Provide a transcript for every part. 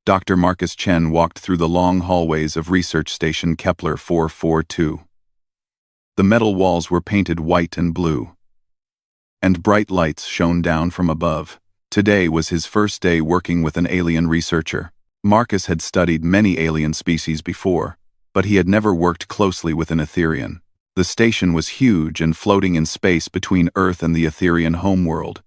Dr. Marcus Chen walked through the long hallways of Research Station Kepler 442. The metal walls were painted white and blue, and bright lights shone down from above. Today was his first day working with an alien researcher. Marcus had studied many alien species before, but he had never worked closely with an Etherian. The station was huge and floating in space between Earth and the Etherian homeworld.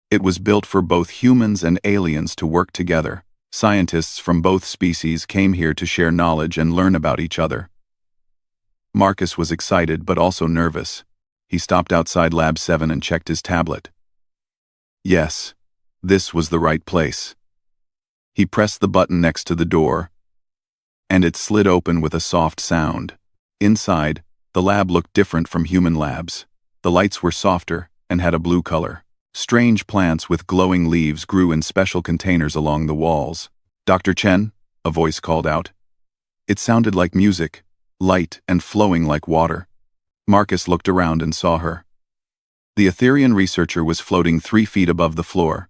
It was built for both humans and aliens to work together. Scientists from both species came here to share knowledge and learn about each other. Marcus was excited but also nervous. He stopped outside Lab 7 and checked his tablet. Yes, this was the right place. He pressed the button next to the door, and it slid open with a soft sound. Inside, the lab looked different from human labs. The lights were softer and had a blue color. Strange plants with glowing leaves grew in special containers along the walls. "Dr. Chen," a voice called out. It sounded like music, light and flowing like water. Marcus looked around and saw her. The Etherian researcher was floating 3 feet above the floor.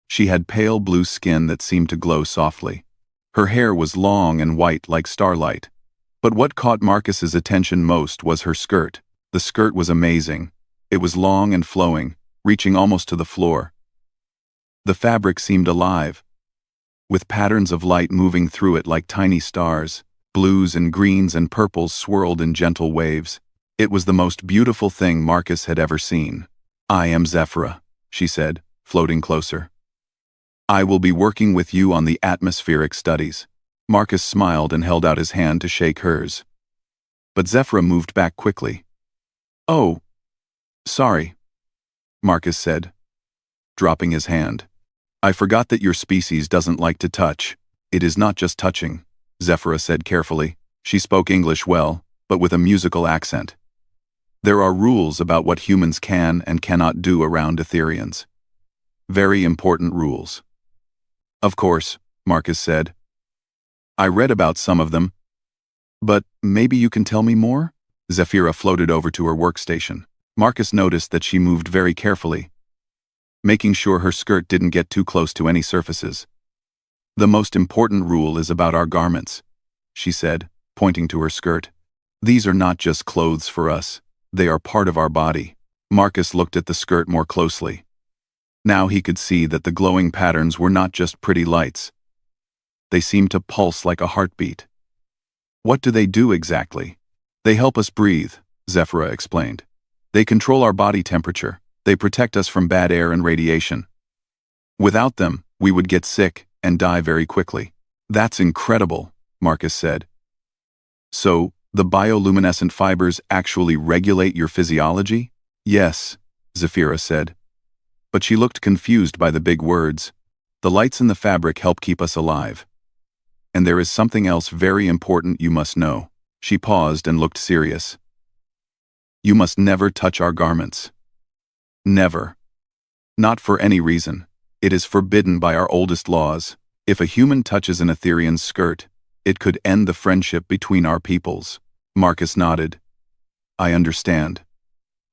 She had pale blue skin that seemed to glow softly. Her hair was long and white like starlight. But what caught Marcus's attention most was her skirt. The skirt was amazing. It was long and flowing, reaching almost to the floor. The fabric seemed alive, with patterns of light moving through it like tiny stars. Blues and greens and purples swirled in gentle waves. It was the most beautiful thing Marcus had ever seen. "I am Zephyra," she said, floating closer. "I will be working with you on the atmospheric studies." Marcus smiled and held out his hand to shake hers. But Zephyra moved back quickly. "Oh, sorry," Marcus said, dropping his hand. "I forgot that your species doesn't like to touch." "It is not just touching," Zephyra said carefully. She spoke English well, but with a musical accent. "There are rules about what humans can and cannot do around Etherians. Very important rules." "Of course," Marcus said. "I read about some of them. But maybe you can tell me more?" Zephyra floated over to her workstation. Marcus noticed that she moved very carefully, making sure her skirt didn't get too close to any surfaces. "The most important rule is about our garments," she said, pointing to her skirt. "These are not just clothes for us. They are part of our body." Marcus looked at the skirt more closely. Now he could see that the glowing patterns were not just pretty lights. They seemed to pulse like a heartbeat. "What do they do exactly?" "They help us breathe," Zephyra explained. "They control our body temperature. They protect us from bad air and radiation. Without them, we would get sick and die very quickly." "That's incredible," Marcus said. "So, the bioluminescent fibers actually regulate your physiology?" "Yes," Zephyra said. But she looked confused by the big words. "The lights in the fabric help keep us alive. And there is something else very important you must know." She paused and looked serious. "You must never touch our garments. Never. Not for any reason. It is forbidden by our oldest laws. If a human touches an Etherian's skirt, it could end the friendship between our peoples." Marcus nodded. "I understand.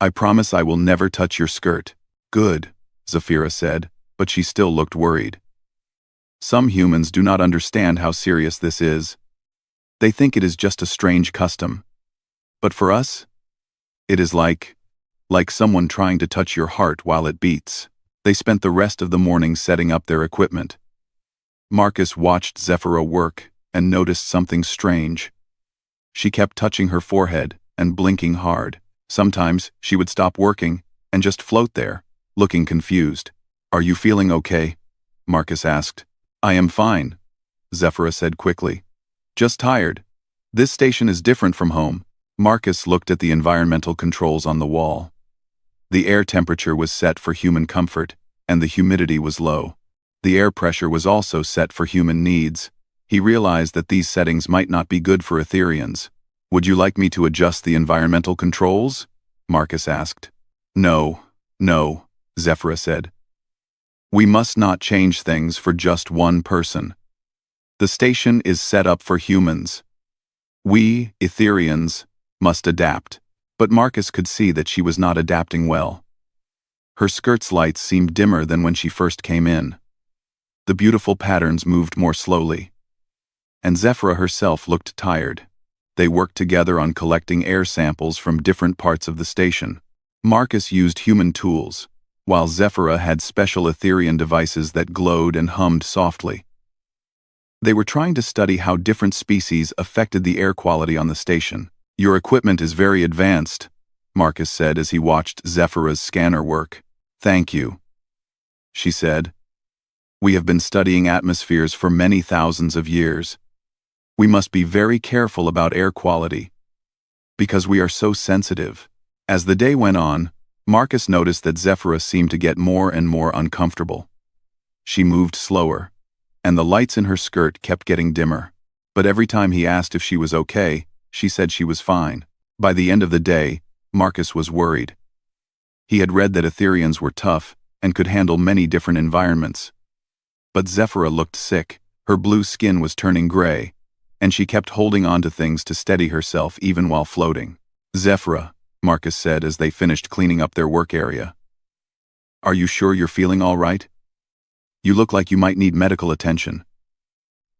I promise I will never touch your skirt." "Good," Zephyra said, but she still looked worried. "Some humans do not understand how serious this is. They think it is just a strange custom. But for us, it is like someone trying to touch your heart while it beats." They spent the rest of the morning setting up their equipment. Marcus watched Zephyra work and noticed something strange. She kept touching her forehead and blinking hard. Sometimes she would stop working and just float there, looking confused. "Are you feeling okay?" Marcus asked. "I am fine," Zephyra said quickly. "Just tired. This station is different from home." Marcus looked at the environmental controls on the wall. The air temperature was set for human comfort, and the humidity was low. The air pressure was also set for human needs. He realized that these settings might not be good for Etherians. "Would you like me to adjust the environmental controls?" Marcus asked. No, Zephyra said. "We must not change things for just one person. The station is set up for humans. We, Etherians, must adapt." But Marcus could see that she was not adapting well. Her skirt's lights seemed dimmer than when she first came in. The beautiful patterns moved more slowly. And Zephyra herself looked tired. They worked together on collecting air samples from different parts of the station. Marcus used human tools, while Zephyra had special Etherian devices that glowed and hummed softly. They were trying to study how different species affected the air quality on the station. "Your equipment is very advanced," Marcus said as he watched Zephyra's scanner work. "Thank you," she said. "We have been studying atmospheres for many thousands of years. We must be very careful about air quality, because we are so sensitive." As the day went on, Marcus noticed that Zephyra seemed to get more and more uncomfortable. She moved slower, and the lights in her skirt kept getting dimmer. But every time he asked if she was okay, she said she was fine. By the end of the day, Marcus was worried. He had read that Etherians were tough and could handle many different environments. But Zephyra looked sick, her blue skin was turning gray, and she kept holding on to things to steady herself even while floating. "Zephyra," Marcus said as they finished cleaning up their work area, "are you sure you're feeling all right? You look like you might need medical attention."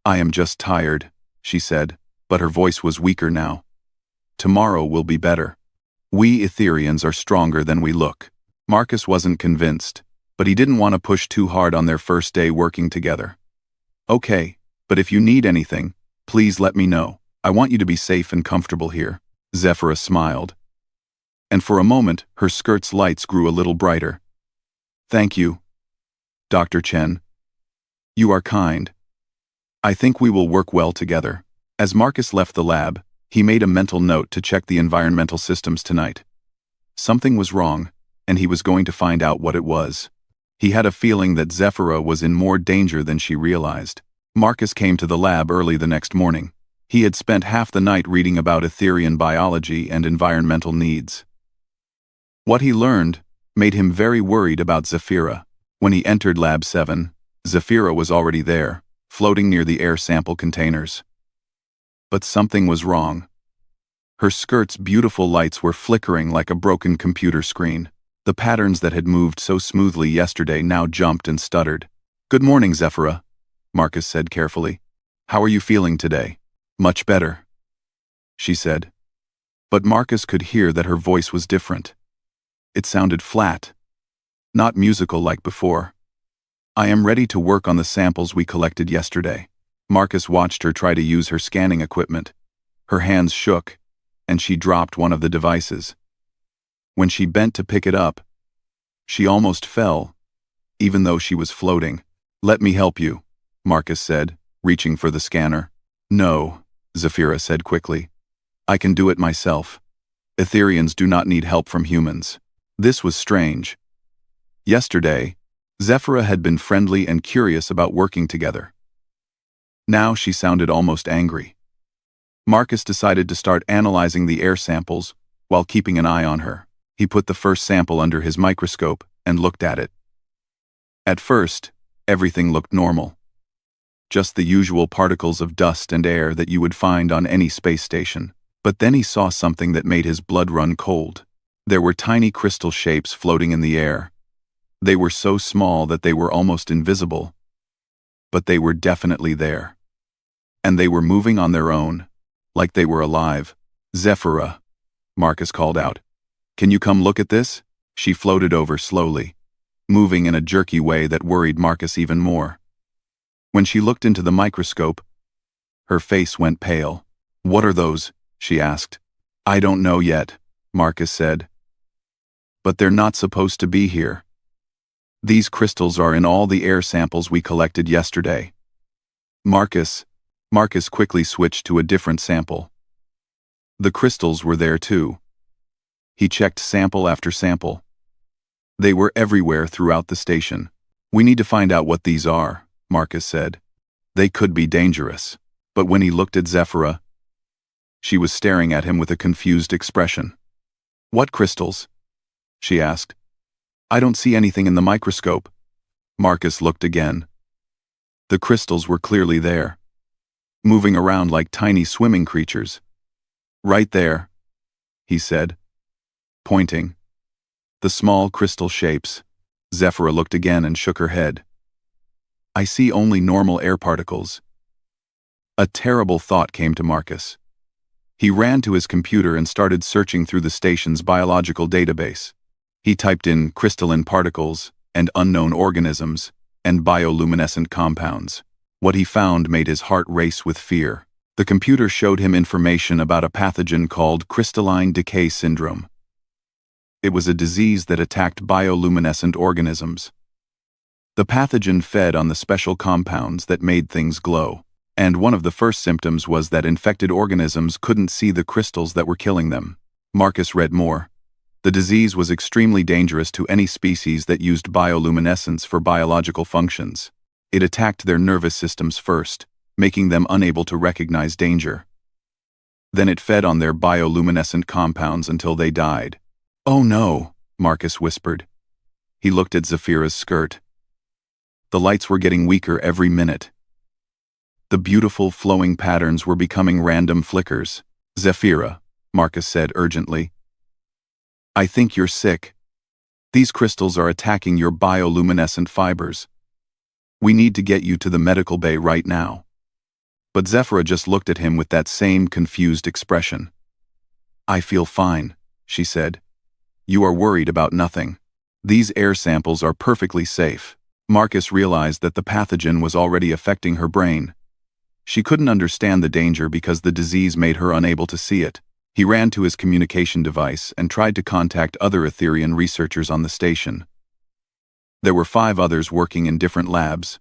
"I am just tired," she said, but her voice was weaker now. "Tomorrow will be better. We Etherians are stronger than we look." Marcus wasn't convinced, but he didn't want to push too hard on their first day working together. "Okay, but if you need anything, please let me know. I want you to be safe and comfortable here." Zephyra smiled. And for a moment, her skirt's lights grew a little brighter. "Thank you, Dr. Chen. You are kind. I think we will work well together." As Marcus left the lab, he made a mental note to check the environmental systems tonight. Something was wrong, and he was going to find out what it was. He had a feeling that Zephyra was in more danger than she realized. Marcus came to the lab early the next morning. He had spent half the night reading about Etherian biology and environmental needs. What he learned made him very worried about Zephyra. When he entered Lab 7, Zephyra was already there, floating near the air sample containers. But something was wrong. Her skirt's beautiful lights were flickering like a broken computer screen. The patterns that had moved so smoothly yesterday now jumped and stuttered. "Good morning, Zephyra," Marcus said carefully. "How are you feeling today?" "Much better," she said. But Marcus could hear that her voice was different. It sounded flat, not musical like before. "I am ready to work on the samples we collected yesterday." Marcus watched her try to use her scanning equipment. Her hands shook, and she dropped one of the devices. When she bent to pick it up, she almost fell, even though she was floating. "Let me help you," Marcus said, reaching for the scanner. "No," Zephyra said quickly. "I can do it myself. Etherians do not need help from humans." This was strange. Yesterday, Zephyra had been friendly and curious about working together. Now she sounded almost angry. Marcus decided to start analyzing the air samples while keeping an eye on her. He put the first sample under his microscope and looked at it. At first, everything looked normal. Just the usual particles of dust and air that you would find on any space station. But then he saw something that made his blood run cold. There were tiny crystal shapes floating in the air. They were so small that they were almost invisible. But they were definitely there. And they were moving on their own, like they were alive. "Zephyra," Marcus called out. "Can you come look at this?" She floated over slowly, moving in a jerky way that worried Marcus even more. When she looked into the microscope, her face went pale. "What are those?" she asked. "I don't know yet," Marcus said. "But they're not supposed to be here. These crystals are in all the air samples we collected yesterday." Marcus quickly switched to a different sample. The crystals were there too. He checked sample after sample. They were everywhere throughout the station. "We need to find out what these are," Marcus said. "They could be dangerous." But when he looked at Zephyra, she was staring at him with a confused expression. "What crystals?" she asked. "I don't see anything in the microscope." Marcus looked again. The crystals were clearly there, moving around like tiny swimming creatures. "Right there," he said, pointing. "The small crystal shapes." Zephyra looked again and shook her head. I see only normal air particles. A terrible thought came to Marcus. He ran to his computer and started searching through the station's biological database. He typed in crystalline particles and unknown organisms and bioluminescent compounds. What he found made his heart race with fear. The computer showed him information about a pathogen called crystalline decay syndrome. It was a disease that attacked bioluminescent organisms. The pathogen fed on the special compounds that made things glow, and one of the first symptoms was that infected organisms couldn't see the crystals that were killing them. Marcus read more. The disease was extremely dangerous to any species that used bioluminescence for biological functions. It attacked their nervous systems first, making them unable to recognize danger. Then it fed on their bioluminescent compounds until they died. "Oh no," Marcus whispered. He looked at Zephyra's skirt. The lights were getting weaker every minute. The beautiful flowing patterns were becoming random flickers. "Zephyra," Marcus said urgently. "I think you're sick. These crystals are attacking your bioluminescent fibers. We need to get you to the medical bay right now." But Zephyra just looked at him with that same confused expression. "I feel fine," she said. "You are worried about nothing. These air samples are perfectly safe." Marcus realized that the pathogen was already affecting her brain. She couldn't understand the danger because the disease made her unable to see it. He ran to his communication device and tried to contact other Etherian researchers on the station. There were 5 others working in different labs.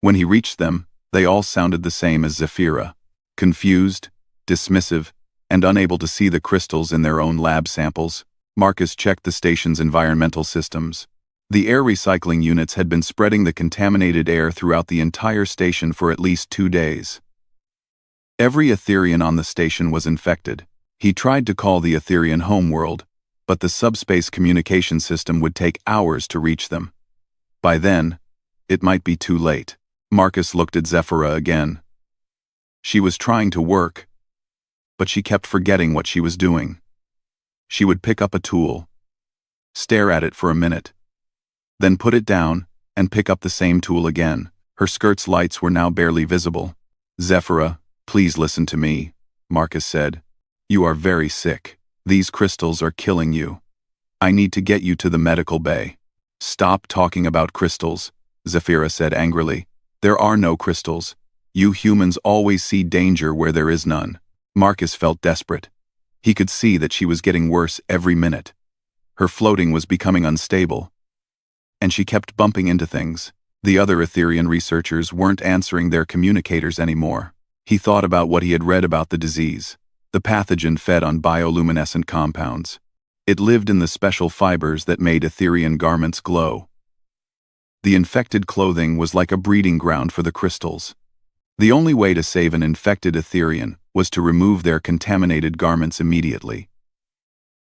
When he reached them, they all sounded the same as Zephyra: confused, dismissive, and unable to see the crystals in their own lab samples. Marcus checked the station's environmental systems. The air recycling units had been spreading the contaminated air throughout the entire station for at least 2 days. Every Etherian on the station was infected. He tried to call the Etherian homeworld, but the subspace communication system would take hours to reach them. By then, it might be too late. Marcus looked at Zephyra again. She was trying to work, but she kept forgetting what she was doing. She would pick up a tool, stare at it for a minute, then put it down and pick up the same tool again. Her skirt's lights were now barely visible. "Zephyra, please listen to me," Marcus said. "You are very sick. These crystals are killing you. I need to get you to the medical bay." "Stop talking about crystals," Zephyra said angrily. "There are no crystals. You humans always see danger where there is none." Marcus felt desperate. He could see that she was getting worse every minute. Her floating was becoming unstable, and she kept bumping into things. The other Etherian researchers weren't answering their communicators anymore. He thought about what he had read about the disease. The pathogen fed on bioluminescent compounds. It lived in the special fibers that made Etherian garments glow. The infected clothing was like a breeding ground for the crystals. The only way to save an infected Etherian was to remove their contaminated garments immediately.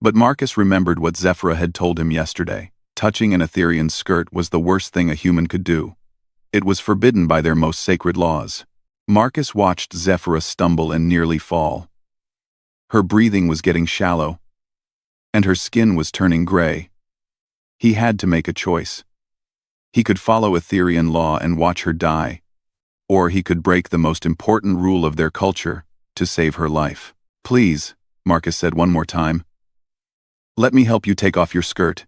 But Marcus remembered what Zephyra had told him yesterday. Touching an Etherian's skirt was the worst thing a human could do. It was forbidden by their most sacred laws. Marcus watched Zephyra stumble and nearly fall. Her breathing was getting shallow, and her skin was turning gray. He had to make a choice. He could follow Etherian law and watch her die, or he could break the most important rule of their culture to save her life. "Please," Marcus said one more time. "Let me help you take off your skirt.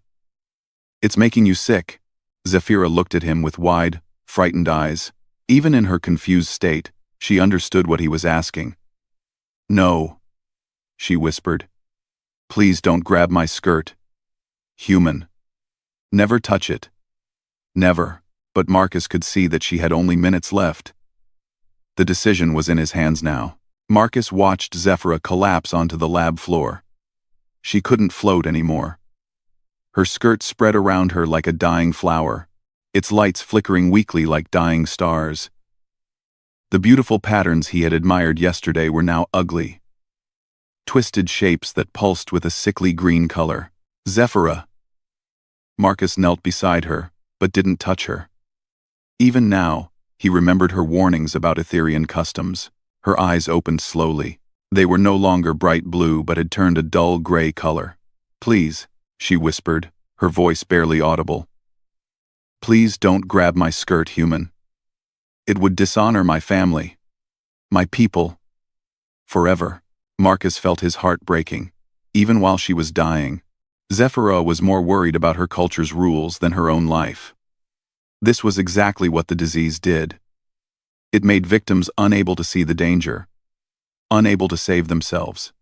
It's making you sick." Zephyra looked at him with wide, frightened eyes. Even in her confused state, she understood what he was asking. "No," she whispered. "Please don't grab my skirt. Human. Never touch it. Never." But Marcus could see that she had only minutes left. The decision was in his hands now. Marcus watched Zephyra collapse onto the lab floor. She couldn't float anymore. Her skirt spread around her like a dying flower, its lights flickering weakly like dying stars. The beautiful patterns he had admired yesterday were now ugly. Twisted shapes that pulsed with a sickly green color. "Zephyra." Marcus knelt beside her, but didn't touch her. Even now, he remembered her warnings about Etherian customs. Her eyes opened slowly. They were no longer bright blue but had turned a dull gray color. "Please," she whispered, her voice barely audible. "Please don't grab my skirt, human." It would dishonor my family, my people, forever. Marcus felt his heart breaking. Even while she was dying, Zephyra was more worried about her culture's rules than her own life. This was exactly what the disease did. It made victims unable to see the danger, unable to save themselves.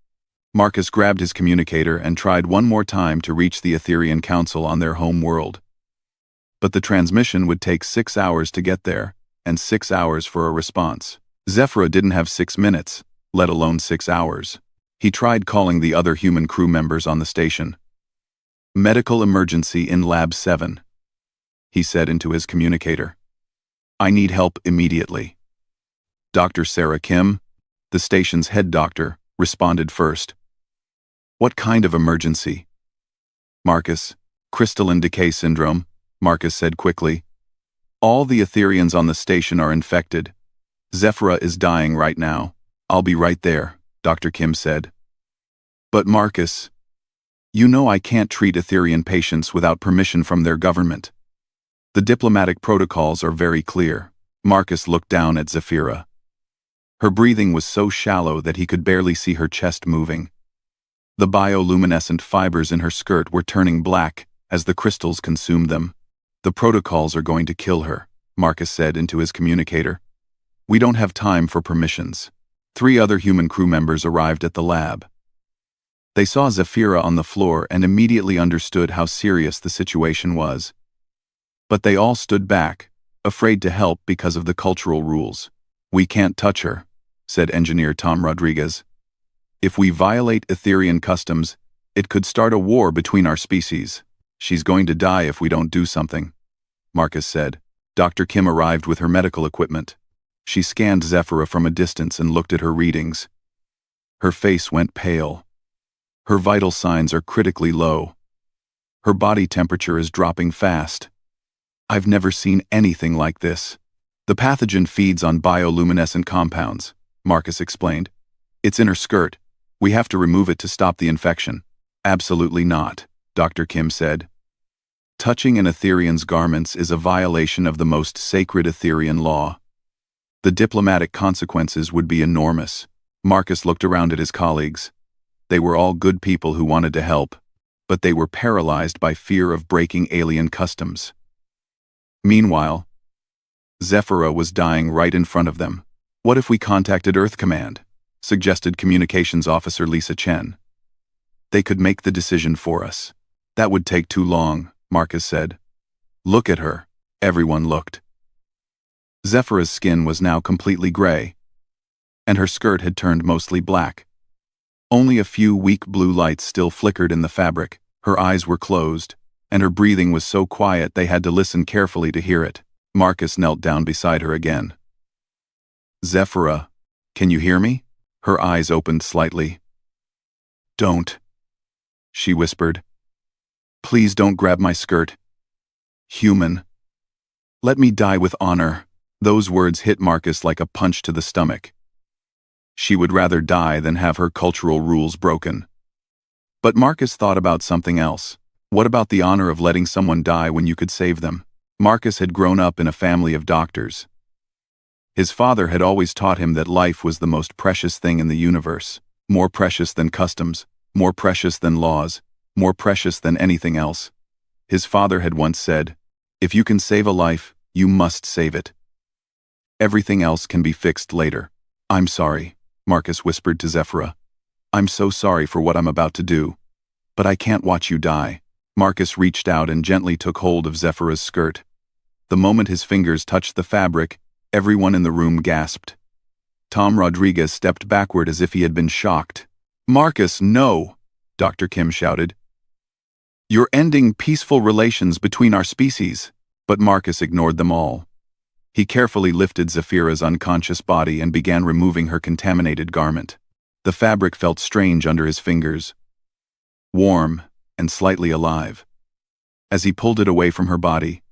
Marcus grabbed his communicator and tried one more time to reach the Etherian Council on their home world. But the transmission would take 6 hours to get there, and 6 hours for a response. Zephyra didn't have 6 minutes, let alone 6 hours. He tried calling the other human crew members on the station. "Medical emergency in Lab 7. He said into his communicator. "I need help immediately." Dr. Sarah Kim, the station's head doctor, responded first. "What kind of emergency?" "Marcus, crystalline decay syndrome," Marcus said quickly. "All the Etherians on the station are infected. Zephyra is dying right now. I'll be right there," Dr. Kim said. "But Marcus, you know I can't treat Etherian patients without permission from their government. The diplomatic protocols are very clear." Marcus looked down at Zephyra. Her breathing was so shallow that he could barely see her chest moving. The bioluminescent fibers in her skirt were turning black as the crystals consumed them. "The protocols are going to kill her," Marcus said into his communicator. "We don't have time for permissions." 3 other human crew members arrived at the lab. They saw Zephyra on the floor and immediately understood how serious the situation was. But they all stood back, afraid to help because of the cultural rules. "We can't touch her," said engineer Tom Rodriguez. "If we violate Etherian customs, it could start a war between our species. She's going to die if we don't do something," Marcus said. Dr. Kim arrived with her medical equipment. She scanned Zephyra from a distance and looked at her readings. Her face went pale. Her vital signs are critically low. Her body temperature is dropping fast. "I've never seen anything like this." "The pathogen feeds on bioluminescent compounds," Marcus explained. "It's in her skirt. We have to remove it to stop the infection." "Absolutely not," Dr. Kim said. "Touching an Etherian's garments is a violation of the most sacred Etherian law. The diplomatic consequences would be enormous." Marcus looked around at his colleagues. They were all good people who wanted to help, but they were paralyzed by fear of breaking alien customs. Meanwhile, Zephyra was dying right in front of them. "What if we contacted Earth Command?" suggested Communications Officer Lisa Chen. "They could make the decision for us." "That would take too long," Marcus said. "Look at her." Everyone looked. Zephyra's skin was now completely gray, and her skirt had turned mostly black. Only a few weak blue lights still flickered in the fabric. Her eyes were closed, and her breathing was so quiet they had to listen carefully to hear it. Marcus knelt down beside her again. "Zephyra, can you hear me?" Her eyes opened slightly. "Don't," she whispered. "Please don't grab my skirt. Human. Let me die with honor." Those words hit Marcus like a punch to the stomach. She would rather die than have her cultural rules broken. But Marcus thought about something else. What about the honor of letting someone die when you could save them? Marcus had grown up in a family of doctors. His father had always taught him that life was the most precious thing in the universe, more precious than customs, more precious than laws, more precious than anything else. His father had once said, "If you can save a life, you must save it. Everything else can be fixed later." "I'm sorry," Marcus whispered to Zephyra. "I'm so sorry for what I'm about to do. But I can't watch you die." Marcus reached out and gently took hold of Zephyra's skirt. The moment his fingers touched the fabric, everyone in the room gasped. Tom Rodriguez stepped backward as if he had been shocked. "Marcus, no!" Dr. Kim shouted. "You're ending peaceful relations between our species." But Marcus ignored them all. He carefully lifted Zephyra's unconscious body and began removing her contaminated garment. The fabric felt strange under his fingers, warm and slightly alive. As he pulled it away from her body,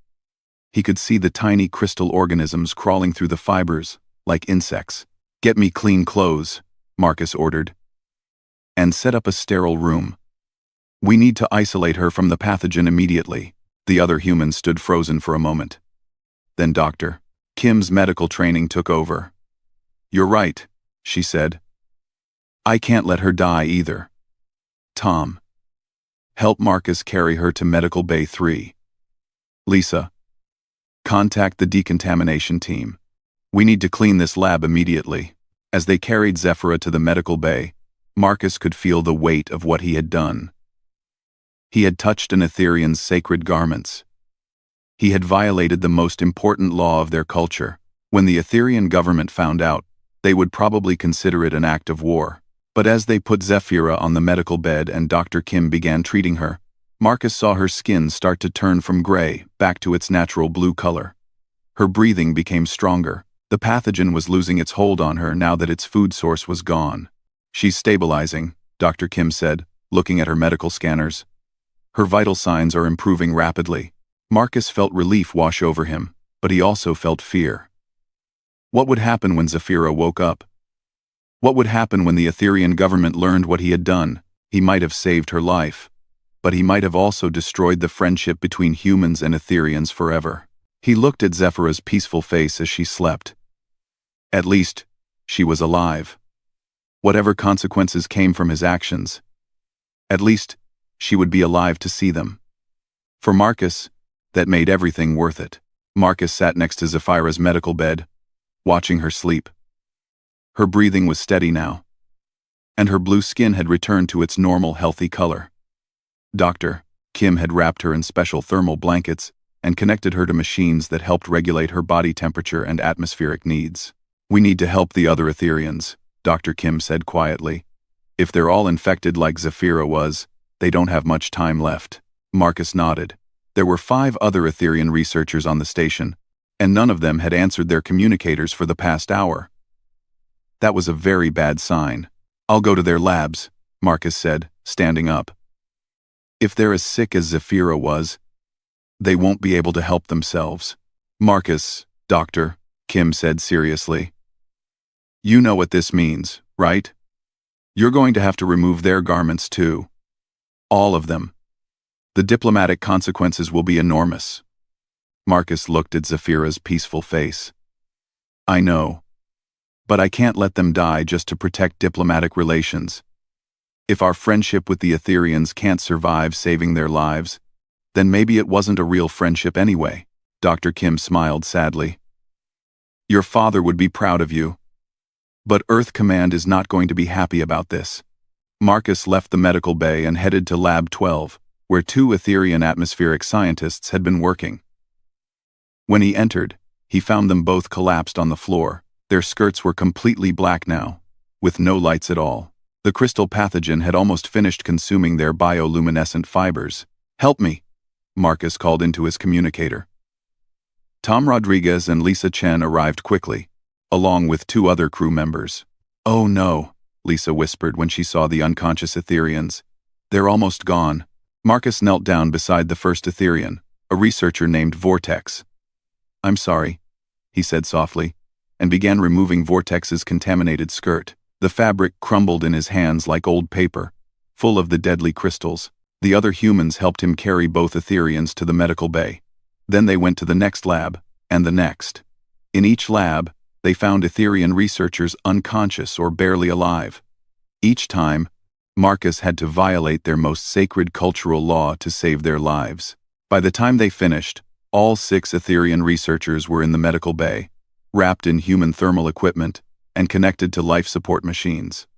he could see the tiny crystal organisms crawling through the fibers, like insects. "Get me clean clothes," Marcus ordered, "and set up a sterile room. We need to isolate her from the pathogen immediately." The other humans stood frozen for a moment. Then Dr. Kim's medical training took over. "You're right," she said. "I can't let her die either. Tom, help Marcus carry her to Medical Bay 3. Lisa, contact the decontamination team. We need to clean this lab immediately." As they carried Zephyra to the medical bay, Marcus could feel the weight of what he had done. He had touched an Etherean's sacred garments. He had violated the most important law of their culture. When the Etherean government found out, they would probably consider it an act of war. But as they put Zephyra on the medical bed and Dr. Kim began treating her, Marcus saw her skin start to turn from gray back to its natural blue color. Her breathing became stronger. The pathogen was losing its hold on her now that its food source was gone. "She's stabilizing," Dr. Kim said, looking at her medical scanners. "Her vital signs are improving rapidly." Marcus felt relief wash over him, but he also felt fear. What would happen when Zephyra woke up? What would happen when the Etherean government learned what he had done? He might have saved her life, but he might have also destroyed the friendship between humans and Ethereans forever. He looked at Zephyra's peaceful face as she slept. At least, she was alive. Whatever consequences came from his actions, at least, she would be alive to see them. For Marcus, that made everything worth it. Marcus sat next to Zephyra's medical bed, watching her sleep. Her breathing was steady now, and her blue skin had returned to its normal, healthy color. Dr. Kim had wrapped her in special thermal blankets and connected her to machines that helped regulate her body temperature and atmospheric needs. "We need to help the other Ethereans," Dr. Kim said quietly. "If they're all infected like Zephyra was, they don't have much time left." Marcus nodded. There were 5 other Etherean researchers on the station, and none of them had answered their communicators for the past hour. That was a very bad sign. "I'll go to their labs," Marcus said, standing up. "If they're as sick as Zephyra was, they won't be able to help themselves." "Marcus, Dr. Kim said seriously. "You know what this means, right? You're going to have to remove their garments too. All of them. The diplomatic consequences will be enormous." Marcus looked at Zephyra's peaceful face. "I know. But I can't let them die just to protect diplomatic relations. If our friendship with the Ethereans can't survive saving their lives, then maybe it wasn't a real friendship anyway." Dr. Kim smiled sadly. "Your father would be proud of you. But Earth Command is not going to be happy about this." Marcus left the medical bay and headed to Lab 12, where 2 Etherean atmospheric scientists had been working. When he entered, he found them both collapsed on the floor. Their skirts were completely black now, with no lights at all. The crystal pathogen had almost finished consuming their bioluminescent fibers. "Help me," Marcus called into his communicator. Tom Rodriguez and Lisa Chen arrived quickly, along with 2 other crew members. "Oh no," Lisa whispered when she saw the unconscious Ethereans. "They're almost gone." Marcus knelt down beside the first Etherean, a researcher named Vortex. "I'm sorry," he said softly, and began removing Vortex's contaminated skirt. The fabric crumbled in his hands like old paper, full of the deadly crystals. The other humans helped him carry both Ethereans to the medical bay. Then they went to the next lab, and the next. In each lab, they found Etherean researchers unconscious or barely alive. Each time, Marcus had to violate their most sacred cultural law to save their lives. By the time they finished, all 6 Etherean researchers were in the medical bay, wrapped in human thermal equipment, and connected to life support machines.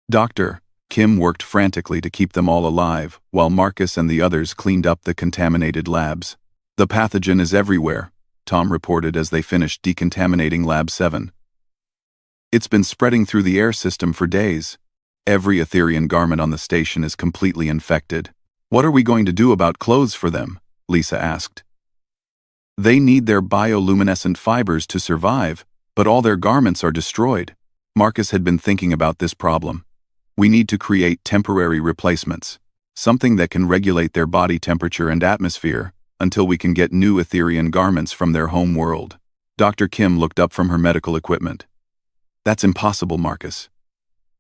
Dr. Kim worked frantically to keep them all alive, while Marcus and the others cleaned up the contaminated labs. "The pathogen is everywhere," Tom reported as they finished decontaminating Lab 7. "It's been spreading through the air system for days. Every Etherean garment on the station is completely infected." "What are we going to do about clothes for them?" Lisa asked. "They need their bioluminescent fibers to survive, but all their garments are destroyed." Marcus had been thinking about this problem. "We need to create temporary replacements, something that can regulate their body temperature and atmosphere, until we can get new Etherean garments from their home world." Dr. Kim looked up from her medical equipment. "That's impossible, Marcus.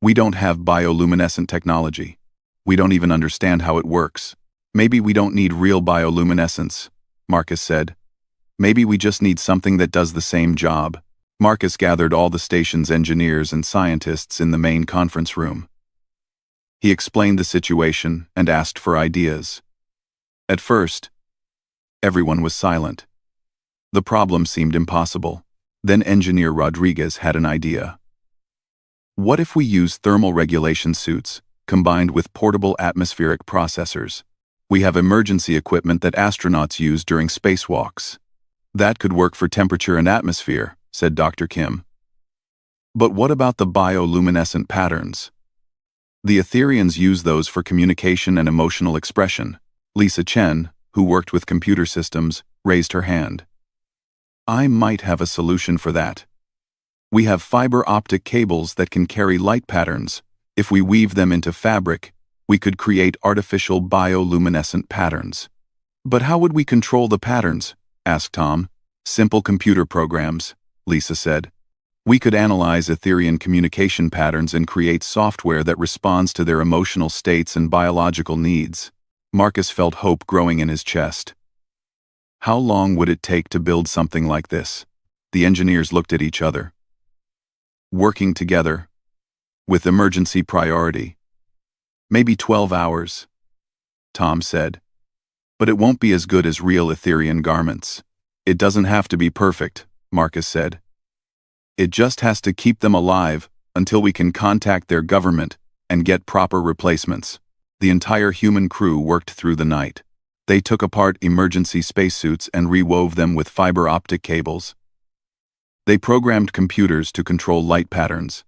We don't have bioluminescent technology. We don't even understand how it works." "Maybe we don't need real bioluminescence," Marcus said. Maybe we just need something that does the same job. Marcus gathered all the station's engineers and scientists in the main conference room. He explained the situation and asked for ideas. At first, everyone was silent. The problem seemed impossible. Then Engineer Rodriguez had an idea. What if we use thermal regulation suits, combined with portable atmospheric processors? We have emergency equipment that astronauts use during spacewalks. That could work for temperature and atmosphere, said Dr. Kim. But what about the bioluminescent patterns? The Etherians use those for communication and emotional expression. Lisa Chen, who worked with computer systems, raised her hand. I might have a solution for that. We have fiber optic cables that can carry light patterns. If we weave them into fabric, we could create artificial bioluminescent patterns. But how would we control the patterns? Asked Tom. Simple computer programs, Lisa said. We could analyze Etherian communication patterns and create software that responds to their emotional states and biological needs. Marcus felt hope growing in his chest. How long would it take to build something like this? The engineers looked at each other. Working together, with emergency priority. Maybe 12 hours, Tom said. But it won't be as good as real Etherian garments. It doesn't have to be perfect, Marcus said. It just has to keep them alive until we can contact their government and get proper replacements. The entire human crew worked through the night. They took apart emergency spacesuits and rewove them with fiber optic cables. They programmed computers to control light patterns.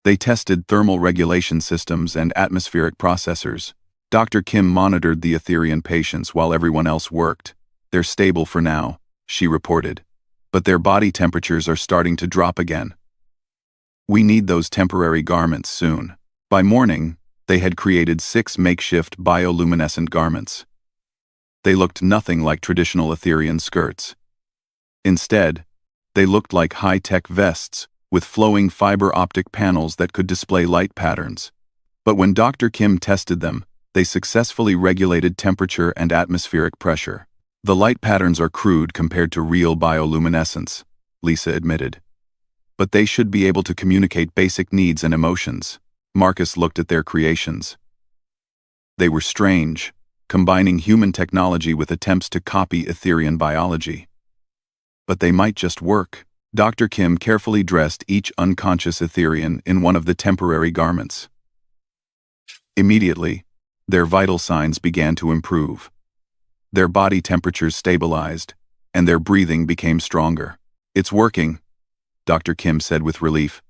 They tested thermal regulation systems and atmospheric processors. Dr. Kim monitored the Etherian patients while everyone else worked. They're stable for now, she reported. But their body temperatures are starting to drop again. We need those temporary garments soon. By morning, they had created 6 makeshift bioluminescent garments. They looked nothing like traditional Etherian skirts. Instead, they looked like high-tech vests with flowing fiber optic panels that could display light patterns. But when Dr. Kim tested them, they successfully regulated temperature and atmospheric pressure. The light patterns are crude compared to real bioluminescence, Lisa admitted. But they should be able to communicate basic needs and emotions. Marcus looked at their creations. They were strange, combining human technology with attempts to copy Etherian biology. But they might just work. Dr. Kim carefully dressed each unconscious Etherian in one of the temporary garments. Immediately, their vital signs began to improve. Their body temperatures stabilized, and their breathing became stronger. It's working, Dr. Kim said with relief.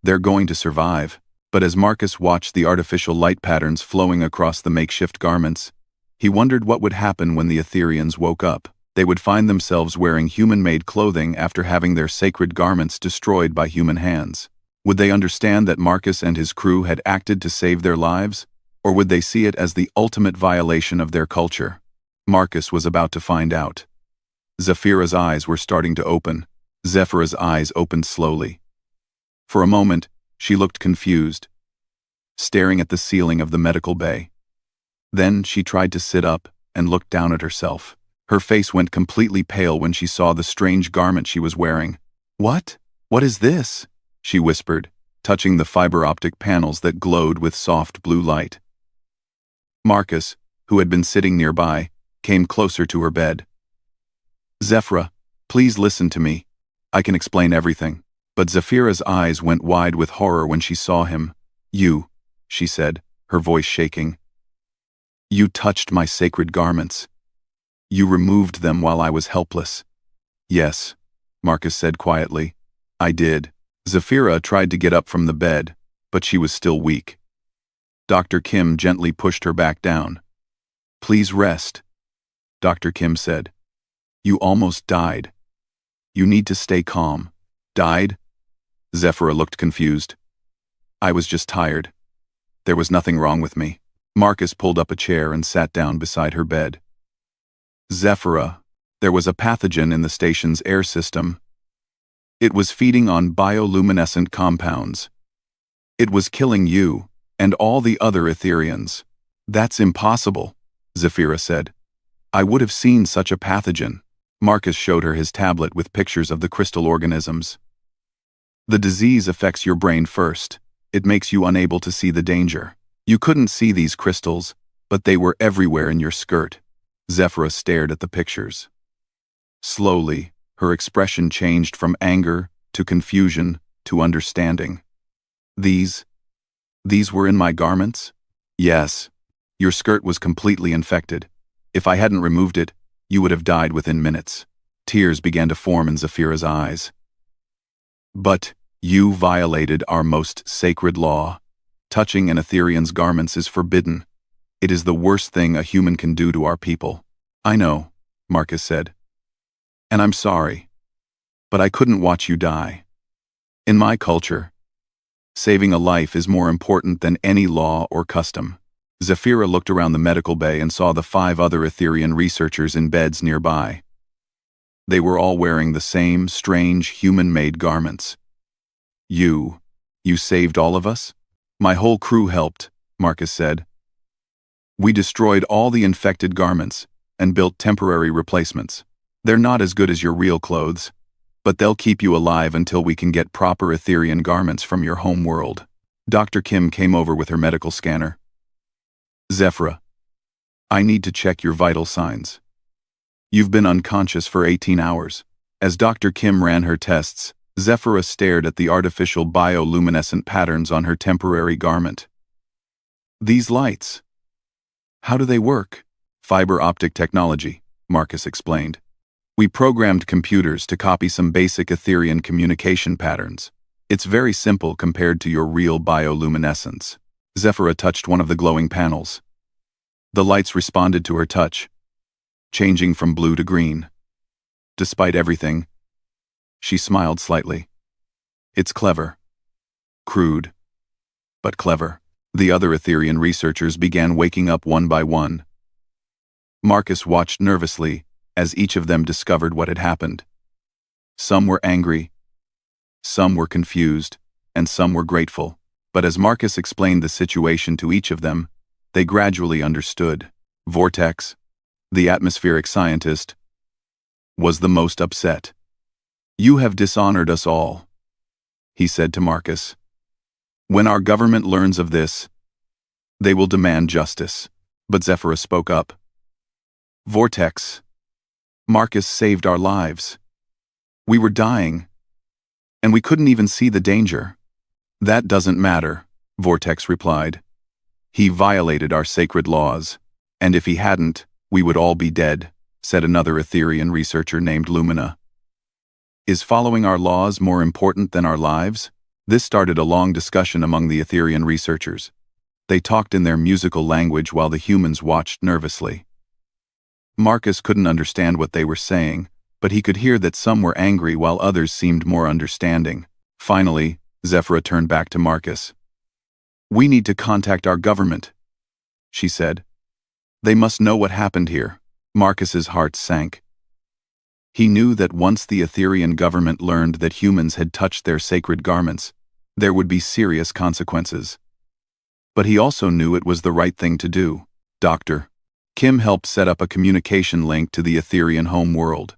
They're going to survive. But as Marcus watched the artificial light patterns flowing across the makeshift garments, he wondered what would happen when the Etherians woke up. They would find themselves wearing human-made clothing after having their sacred garments destroyed by human hands. Would they understand that Marcus and his crew had acted to save their lives, or would they see it as the ultimate violation of their culture? Marcus was about to find out. Zephira's eyes were starting to open. Zephira's eyes opened slowly. For a moment, she looked confused, staring at the ceiling of the medical bay. Then she tried to sit up and look down at herself. Her face went completely pale when she saw the strange garment she was wearing. What? What is this? She whispered, touching the fiber optic panels that glowed with soft blue light. Marcus, who had been sitting nearby, came closer to her bed. Zephira, please listen to me. I can explain everything. But Zephira's eyes went wide with horror when she saw him. You, she said, her voice shaking. You touched my sacred garments. You removed them while I was helpless. Yes, Marcus said quietly. I did. Zephira tried to get up from the bed, but she was still weak. Dr. Kim gently pushed her back down. Please rest, Dr. Kim said. You almost died. You need to stay calm. Died? Zephira looked confused. I was just tired. There was nothing wrong with me. Marcus pulled up a chair and sat down beside her bed. Zephira, there was a pathogen in the station's air system. It was feeding on bioluminescent compounds. It was killing you and all the other Etherians. That's impossible, Zephira said. I would have seen such a pathogen. Marcus showed her his tablet with pictures of the crystal organisms. The disease affects your brain first. It makes you unable to see the danger. You couldn't see these crystals, but they were everywhere in your skirt. Zephyra stared at the pictures. Slowly, her expression changed from anger to confusion to understanding. These were in my garments? Yes. Your skirt was completely infected. If I hadn't removed it, you would have died within minutes. Tears began to form in Zephyra's eyes. But you violated our most sacred law. Touching an Etherean's garments is forbidden. It is the worst thing a human can do to our people. I know, Marcus said. And I'm sorry. But I couldn't watch you die. In my culture, saving a life is more important than any law or custom. Zephyra looked around the medical bay and saw the 5 other Etherean researchers in beds nearby. They were all wearing the same strange human-made garments. You saved all of us? My whole crew helped, Marcus said. We destroyed all the infected garments and built temporary replacements. They're not as good as your real clothes, but they'll keep you alive until we can get proper Etherean garments from your home world. Dr. Kim came over with her medical scanner. Zephyra, I need to check your vital signs. You've been unconscious for 18 hours. As Dr. Kim ran her tests, Zephyra stared at the artificial bioluminescent patterns on her temporary garment. These lights. How do they work? Fiber optic technology, Marcus explained. We programmed computers to copy some basic Etherean communication patterns. It's very simple compared to your real bioluminescence. Zephyra touched one of the glowing panels. The lights responded to her touch, changing from blue to green. Despite everything, she smiled slightly. It's clever. Crude, but clever. The other Etherean researchers began waking up one by one. Marcus watched nervously as each of them discovered what had happened. Some were angry, some were confused, and some were grateful. But as Marcus explained the situation to each of them, they gradually understood. Vortex, the atmospheric scientist, was the most upset. You have dishonored us all, he said to Marcus. When our government learns of this, they will demand justice. But Zephyra spoke up. Vortex, Marcus saved our lives. We were dying, and we couldn't even see the danger. That doesn't matter, Vortex replied. He violated our sacred laws, and if he hadn't, we would all be dead, said another Etherean researcher named Lumina. Is following our laws more important than our lives? This started a long discussion among the Etherean researchers. They talked in their musical language while the humans watched nervously. Marcus couldn't understand what they were saying, but he could hear that some were angry while others seemed more understanding. Finally, Zephyra turned back to Marcus. We need to contact our government, she said. They must know what happened here. Marcus's heart sank. He knew that once the Etherean government learned that humans had touched their sacred garments, there would be serious consequences. But he also knew it was the right thing to do. Dr. Kim helped set up a communication link to the Etherean home world.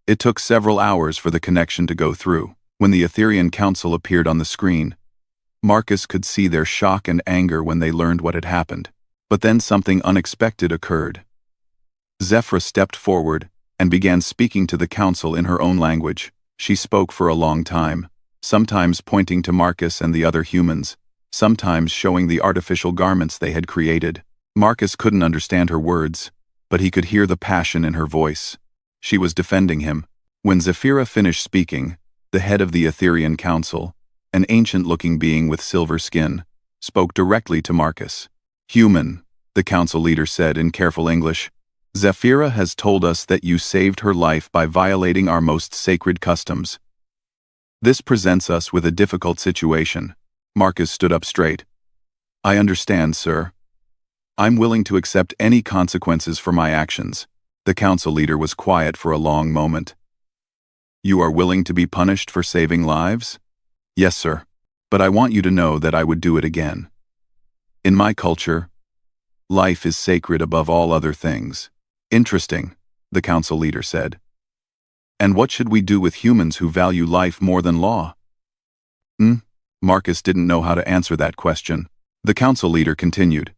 It took several hours for the connection to go through. When the Etherean Council appeared on the screen, Marcus could see their shock and anger when they learned what had happened. But then something unexpected occurred. Zephyra stepped forward and began speaking to the council in her own language. She spoke for a long time, sometimes pointing to Marcus and the other humans, sometimes showing the artificial garments they had created. Marcus couldn't understand her words, but he could hear the passion in her voice. She was defending him. When Zephyra finished speaking, the head of the Etherean Council, an ancient-looking being with silver skin, spoke directly to Marcus. Human, the council leader said in careful English, Zephyra has told us that you saved her life by violating our most sacred customs. This presents us with a difficult situation. Marcus stood up straight. I understand, sir. I'm willing to accept any consequences for my actions. The council leader was quiet for a long moment. You are willing to be punished for saving lives? Yes, sir. But I want you to know that I would do it again. In my culture, life is sacred above all other things. Interesting, the council leader said. And what should we do with humans who value life more than law? Marcus didn't know how to answer that question. The council leader continued.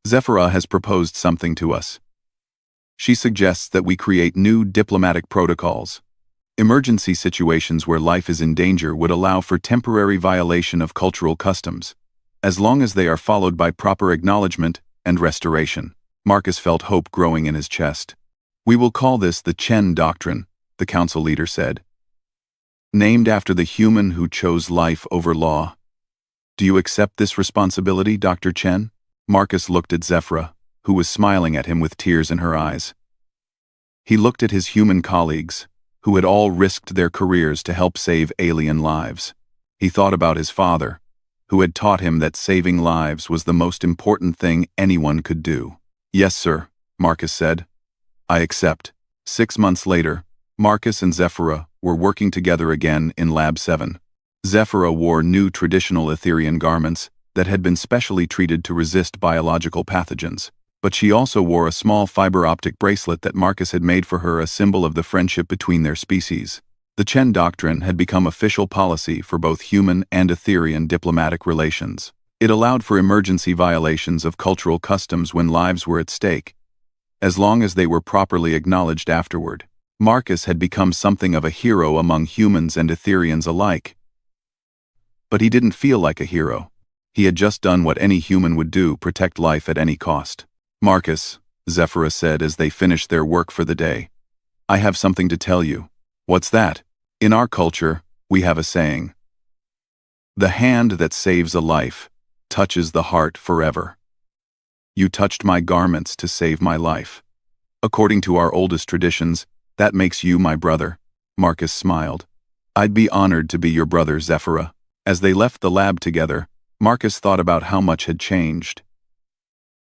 Zephyra has proposed something to us. She suggests that we create new diplomatic protocols. Emergency situations where life is in danger would allow for temporary violation of cultural customs, as long as they are followed by proper acknowledgement and restoration. Marcus felt hope growing in his chest. We will call this the Chen Doctrine, the council leader said. Named after the human who chose life over law. Do you accept this responsibility, Dr. Chen? Marcus looked at Zephyra, who was smiling at him with tears in her eyes. He looked at his human colleagues, who had all risked their careers to help save alien lives. He thought about his father, who had taught him that saving lives was the most important thing anyone could do. Yes, sir, Marcus said. I accept. 6 months later, Marcus and Zephyra were working together again in Lab 7. Zephyra wore new traditional Etherian garments that had been specially treated to resist biological pathogens, but she also wore a small fiber optic bracelet that Marcus had made for her, a symbol of the friendship between their species. The Chen Doctrine had become official policy for both human and Etherian diplomatic relations. It allowed for emergency violations of cultural customs when lives were at stake, as long as they were properly acknowledged afterward. Marcus had become something of a hero among humans and Etherians alike. But he didn't feel like a hero. He had just done what any human would do, protect life at any cost. Marcus, Zephyra said as they finished their work for the day. I have something to tell you. What's that? In our culture, we have a saying. The hand that saves a life touches the heart forever. You touched my garments to save my life. According to our oldest traditions, that makes you my brother. Marcus smiled. I'd be honored to be your brother, Zephyra. As they left the lab together, Marcus thought about how much had changed.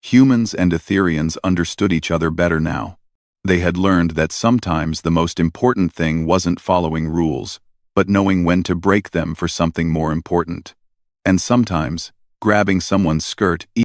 Humans and Etherians understood each other better now. They had learned that sometimes the most important thing wasn't following rules, but knowing when to break them for something more important. And sometimes, grabbing someone's skirt